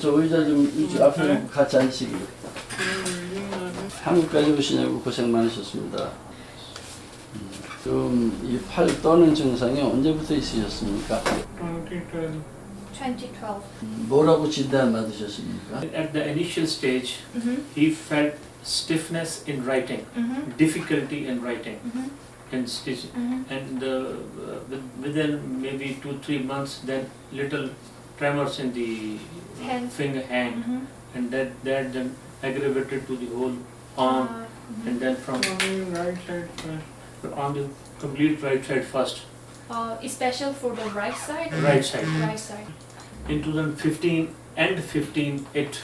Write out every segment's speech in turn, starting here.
저 의자 좀 이쪽 앞에 같이 앉으시기. 한국까지 오시냐고 고생 많으셨습니다. 지금 이 팔 떠는 증상이 언제부터 있으셨습니까? 2012. 뭐라고 진단 받으셨습니까? At the initial stage, he felt stiffness in writing, difficulty in writing, and stitching, and within maybe 2-3 months, then little tremors in the finger hand, and that then aggravated to the whole arm, and then from right side first, on the complete right side first. Especially for the right side? Right side. Right side. In 2015 and 15, it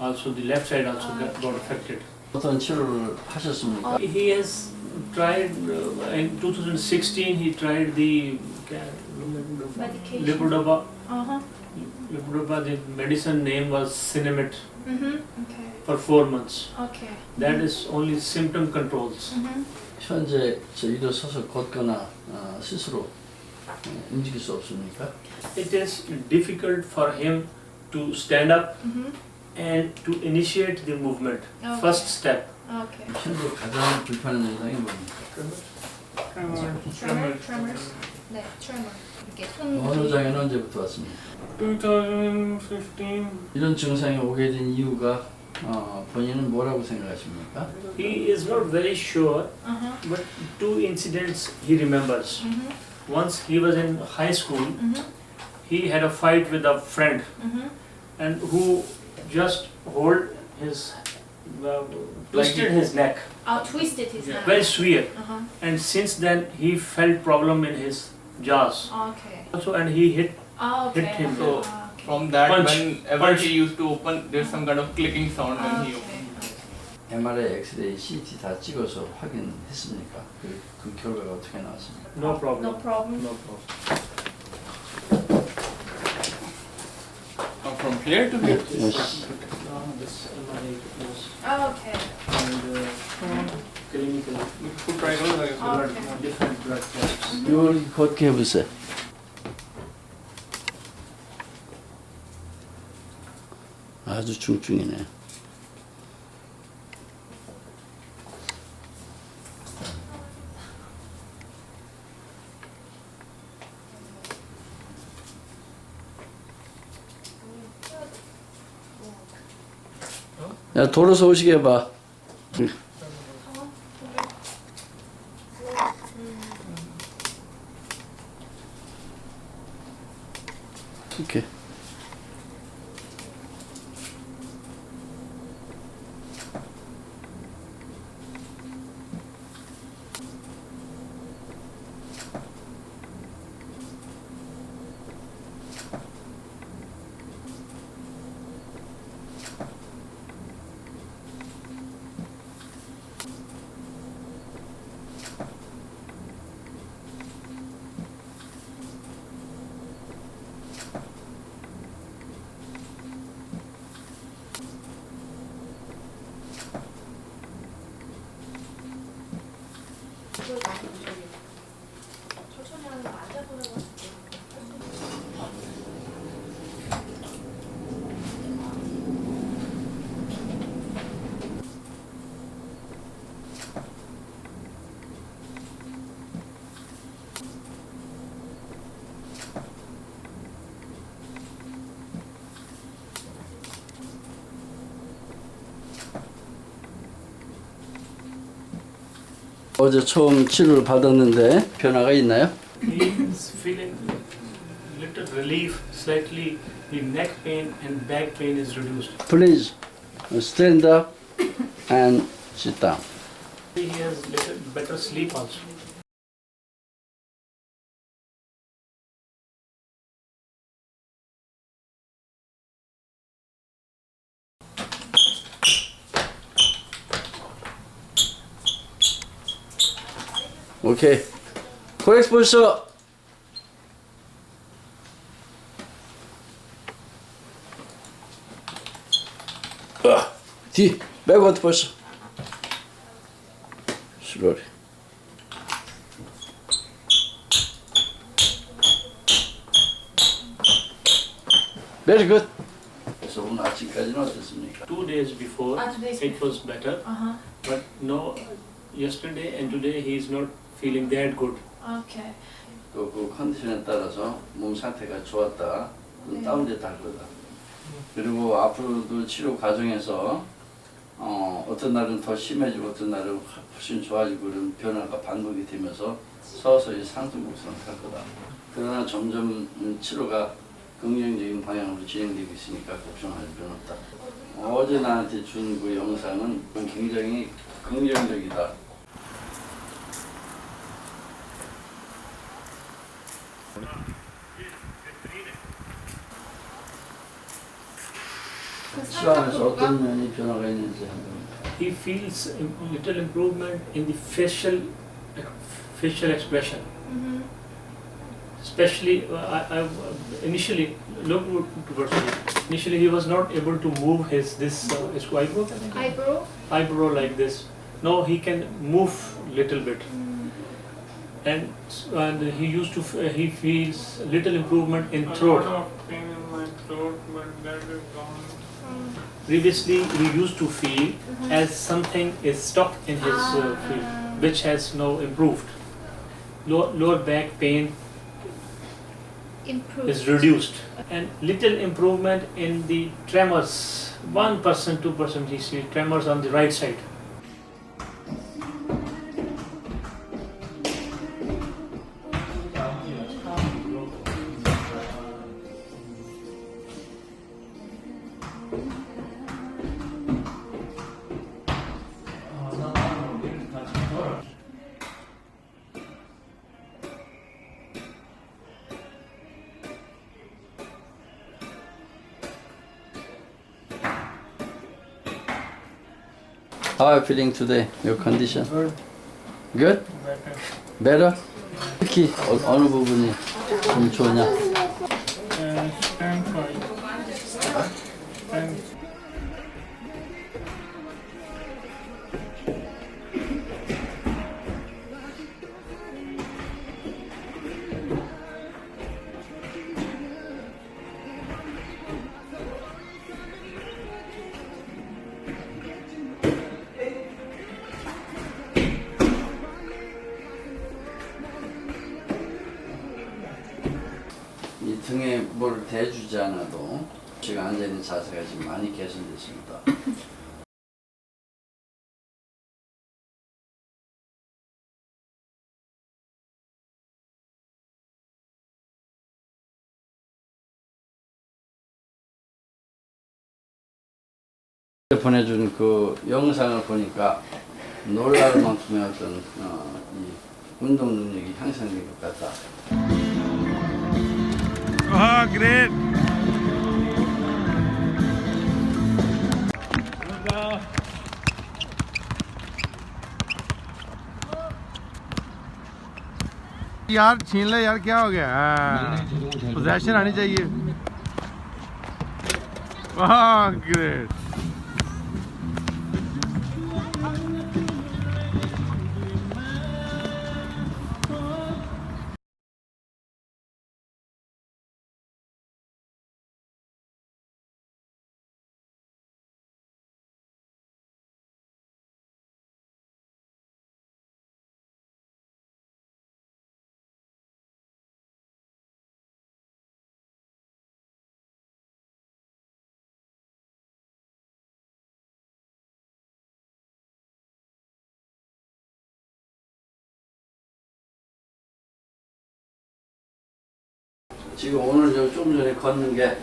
also the left side also got affected. 어떤 치료를 하셨습니까? He has tried in 2016. He tried the Medication. levodopa. Uh-huh. Levodopa. The medicine name was Cinemet Okay. for 4 months. Okay. That is only symptom controls. 현재 저 일어서서 걷거나 스스로 움직일 수 없습니까? It is difficult for him to stand up and to initiate the movement. Okay. First step. Okay. 현재 가장 불편한 증상이 뭡니까? Tremors. 네, tremor. 이렇게 손. 어느 장애는 언제부터 왔습니까? 2015. 이런 증상이 오게 된 이유가 본인은 뭐라고 생각하십니까? He is not very sure, but 2 incidents he remembers. Once he was in high school, he had a fight with a friend, and who just hold his twisted his neck, Twisted his neck. very severe, and since then he felt problem in his jaws. Okay. Also, and he hit Okay. hit him. So Okay. from that, Punch. whenever Punch. he used to open, there's some kind of clicking sound when he opened. MRI, 엑스레이, CT 다 찍어서 확인했습니까? 그 결과가 어떻게 나왔습니까? No problem. No problem. No problem. From here to here. Yes. This MRI was Okay. and clinical Foot triangles, I guess. blood, Okay. different blood tests. 이걸 걷게 해보세요. 아주 중증이네. 야, 돌아서 오시게 해봐. 이렇게. 천천히 하는 거 앉아보려고 하실게요. 어제 처음 치료를 받았는데 변화가 있나요? He is feeling little relief, slightly the neck pain and back pain is reduced. Please stand up and sit down. He has little better sleep also. 오케이. 코엑스포서. 뒤. 백워드 벌써. 슬로리. Very good. 그래서 오늘 아침까지는 어땠습니까? 2 days before, today's it was better, Uh-huh. but no, yesterday and today he is not feeling that good. Okay. 그 컨디션에 따라서 몸 상태가 좋았다, 다운됐다 할 거다. 그리고 앞으로도 치료 과정에서 어떤 날은 더 심해지고 어떤 날은 훨씬 좋아지고 그런 변화가 반복이 되면서 서서히 상승곡선을 할 거다. 그러나 점점 치료가 긍정적인 방향으로 진행되고 있으니까 걱정할 필요는 없다. 어제 나한테 준 그 영상은 굉장히 긍정적이다. 치료하면서 어떤 면이 변화가 있는지 한번. He feels little improvement in the facial expression. Mm-hmm. Especially, I initially look towards me. Initially, he was not able to move his eyebrow like this. Now he can move little bit, and he used to he feels little improvement in throat. Pain in my throat, but that is gone. Previously, he used to feel as something is stuck in his field, which has now improved. Lower back pain Improved. is reduced, and little improvement in the tremors. 1%, 2% he see tremors on the right side. How are you feeling today? Your condition? Good. Good? Better. Better? 특히 어느 부분이 좀 좋으냐? Stand fine. Stand. 이 등에 뭘 대주지 않아도 지금 앉아있는 자세가 지금 많이 개선됐습니다. 보내준 그 영상을 보니까 놀랄 만큼의 어떤 이 운동 능력이 향상된 것 같다. Ah, great. यार छीन ले यार, क्या हो गया? Possession आनी चाहिए. Ah, great. 지금 오늘 좀 전에 걷는 게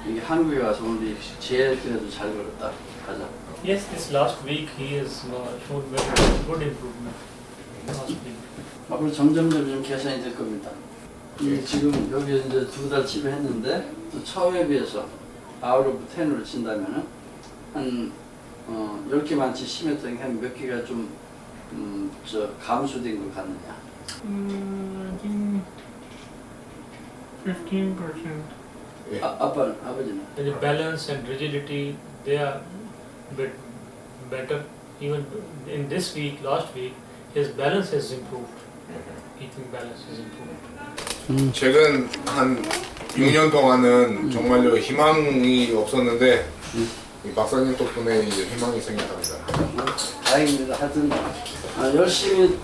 이게 한국에 와서 오늘 제일 그래도 잘 걸었다. 가자. Yes, this last week he has shown very good improvement. Last week. 앞으로 점점 개선이 될 겁니다. 지금 여기 이제 2달 치료했는데 또 처음에 비해서 아웃 오브 10으로 친다면은 한 10개 많지 심했던 게 한 몇 개가 좀 감소된 것 같느냐? I think 15%. 아버지는? The balance and rigidity, they are bit better. Even in this week, last week, his balance has improved. Eating balance has improved. 최근 한 6년 동안은 정말로 희망이 없었는데 이 박사님 덕분에 이제 희망이 생겼답니다. 다행입니다. 하여튼 열심히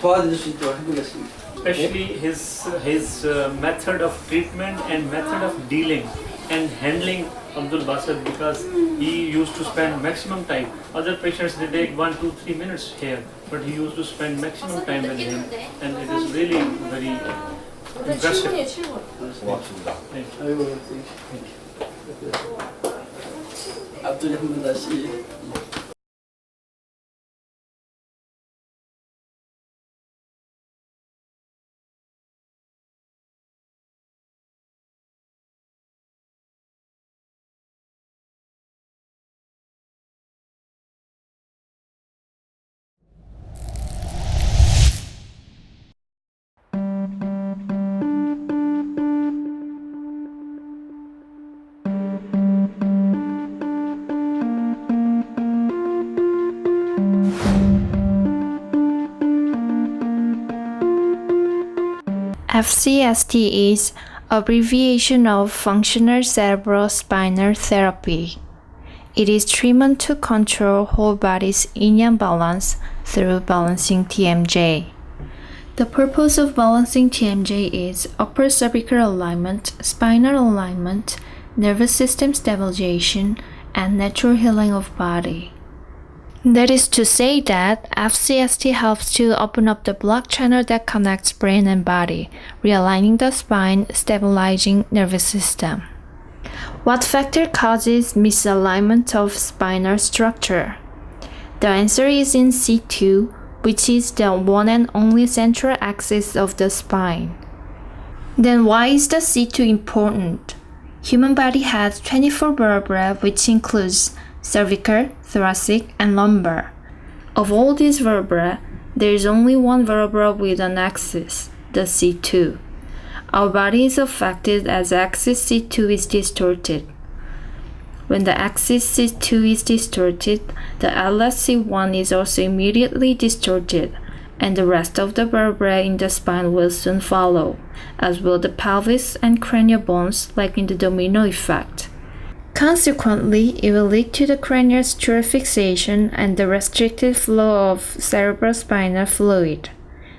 도와드릴 수 있도록 해보겠습니다. Especially his method of treatment and method of dealing and handling Abdul Basit, because he used to spend maximum time. Other patients they take 1, 2, 3 minutes here, but he used to spend maximum time with him, and it is really very impressive. 7분이에요, 7분. 고맙습니다. 아이고, 앞둘이 한 번 다시. FCST is abbreviation of Functional Cerebrospinal Therapy. It is treatment to control whole body's yin-yang balance through balancing TMJ. The purpose of balancing TMJ is upper cervical alignment, spinal alignment, nervous system stabilization, and natural healing of body. That is to say that FCST helps to open up the blood channel that connects brain and body, realigning the spine, stabilizing nervous system. What factor causes misalignment of spinal structure? The answer is in C2, which is the one and only central axis of the spine. Then why is the C2 important? Human body has 24 vertebrae, which includes cervical, thoracic, and lumbar. Of all these vertebrae, there is only one vertebra with an axis, the C2. Our body is affected as axis C2 is distorted. When the axis C2 is distorted, the atlas C1 is also immediately distorted, and the rest of the vertebrae in the spine will soon follow, as will the pelvis and cranial bones, like in the domino effect. Consequently, it will lead to the cranial structure fixation and the restricted flow of cerebrospinal fluid.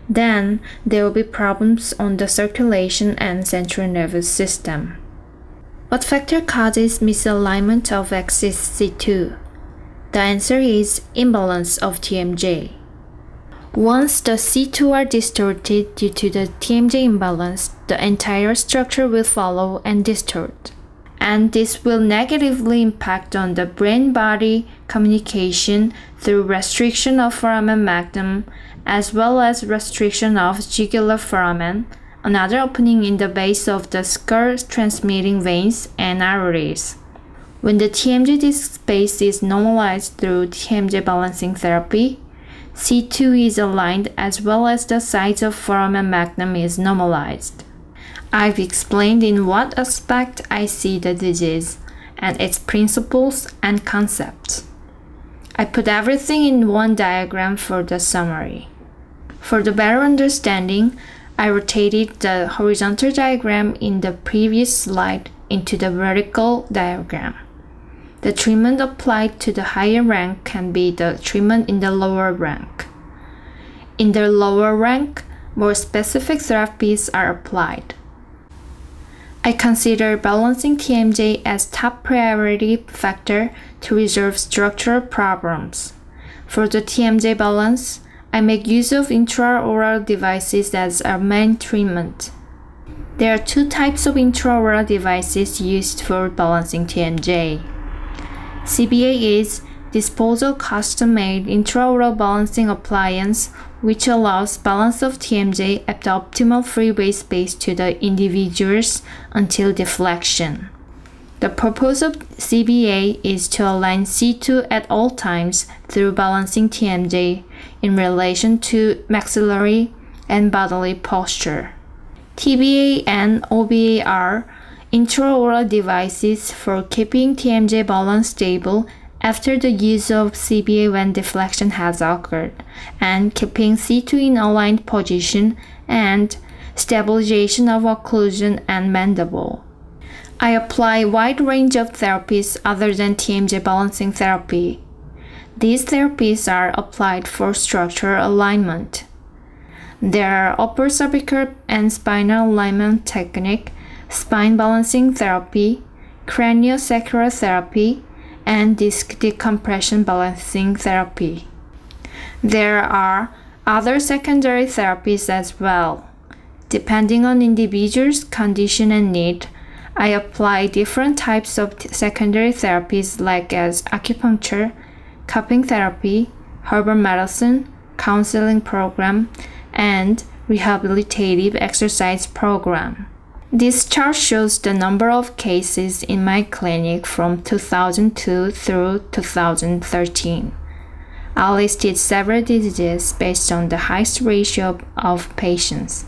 Then, there will be problems on the circulation and central nervous system. What factor causes misalignment of axis C2? The answer is imbalance of TMJ. Once the C2 are distorted due to the TMJ imbalance, the entire structure will follow and distort. And this will negatively impact on the brain-body communication through restriction of foramen magnum, as well as restriction of jugular foramen, another opening in the base of the skull transmitting veins and arteries. When the TMJ disc space is normalized through TMJ balancing therapy, C2 is aligned as well as the size of foramen magnum is normalized. I've explained in what aspect I see the disease and its principles and concepts. I put everything in one diagram for the summary. For the better understanding, I rotated the horizontal diagram in the previous slide into the vertical diagram. The treatment applied to the higher rank can be the treatment in the lower rank. In the lower rank, more specific therapies are applied. I consider balancing TMJ as top priority factor to resolve structural problems. For the TMJ balance, I make use of intraoral devices as our main treatment. There are two types of intraoral devices used for balancing TMJ. CBA is disposal custom-made intraoral balancing appliance which allows balance of TMJ at the optimal free weight space to the individuals until deflection. The purpose of CBA is to align C2 at all times through balancing TMJ in relation to maxillary and bodily posture. TBA and OBA are intraoral devices for keeping TMJ balance stable after the use of CBA when deflection has occurred, and keeping C2 in aligned position and stabilization of occlusion and mandible. I apply a wide range of therapies other than TMJ balancing therapy. These therapies are applied for structural alignment. There are upper cervical and spinal alignment technique, spine balancing therapy, craniosacral therapy, and disc decompression balancing therapy. There are other secondary therapies as well. Depending on individual's condition and need, I apply different types of secondary therapies like as acupuncture, cupping therapy, herbal medicine, counseling program, and rehabilitative exercise program. This chart shows the number of cases in my clinic from 2002 through 2013. I listed several diseases based on the highest ratio of patients.